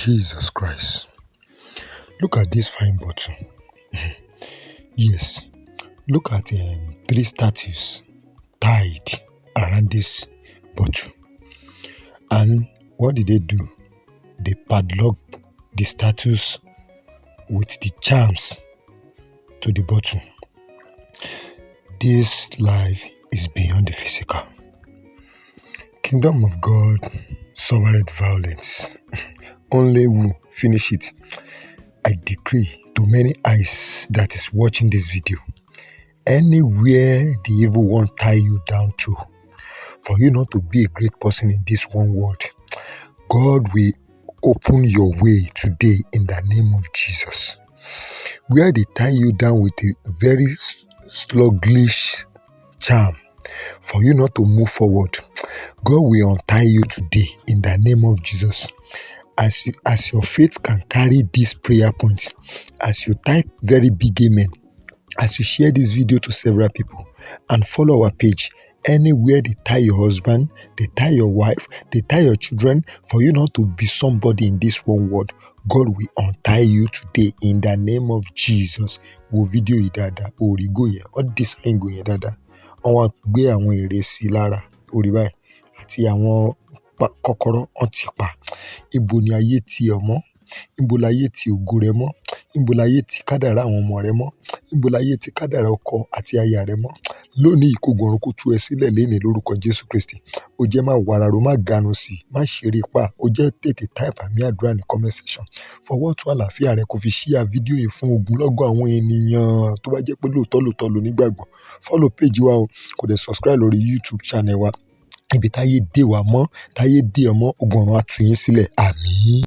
Jesus Christ. Look at this fine bottle. Yes, look at 3 statues tied around this bottle. And what did they do? They padlocked the statues with the charms to the bottle. This life is beyond the physical. Kingdom of God suffered violence. Only who finish it. I decree to many eyes that is watching this video, anywhere the evil one tie you down to, for you not to be a great person in this one world, God will open your way today in the name of Jesus. Where they tie you down with a very sluggish charm, for you not to move forward, God will untie you today in the name of Jesus. As your faith can carry these prayer points, as you type very big amen, as you share this video to several people and follow our page, anywhere they tie your husband, they tie your wife, they tie your children, for you not to be somebody in this one world, God will untie you today in the name of Jesus. Wo video yìí dáadáa, orí go yẹn, all this ain't go yẹn dáadáa. Wọ́n wá gbé àwọn ère sí lára, orí báyìí, àti àwọn kọ́kọ́rọ́ wọ́n ti pa. Ibo ni ayé ti ẹ mọ́? Ibo láyé ti ògo rẹ mọ́? Ibo láyé ti kádàrá àwọn ọmọ rẹ mọ́? Ibo láyé ti kádàrá ọkọ àti aya rẹ mọ́? Lónìí ìkógun ọ̀run kó tú ẹ sílẹ̀ lénìí lórúkọ Jésù Kristi. Ó jẹ́ má wàràrò, má ganu sí, má ṣeré pa. Ó jẹ́ tètè type àmì àdúrà ní comment section. Fọwọ́ tún àlàáfíà rẹ kó fi share fídíò yìí fún ogunlọ́gọ̀ àwọn ènìyàn tó bá jẹ́ pé lóòótọ́ ló nígbàgbọ́. Follow page wa o, kó dẹ̀ subscribe lórí YouTube channel wa. Ibi táyé dè wá mọ́, táyé dè ọmọ, ogun ọ̀run á tú yín sílẹ̀. Àmín.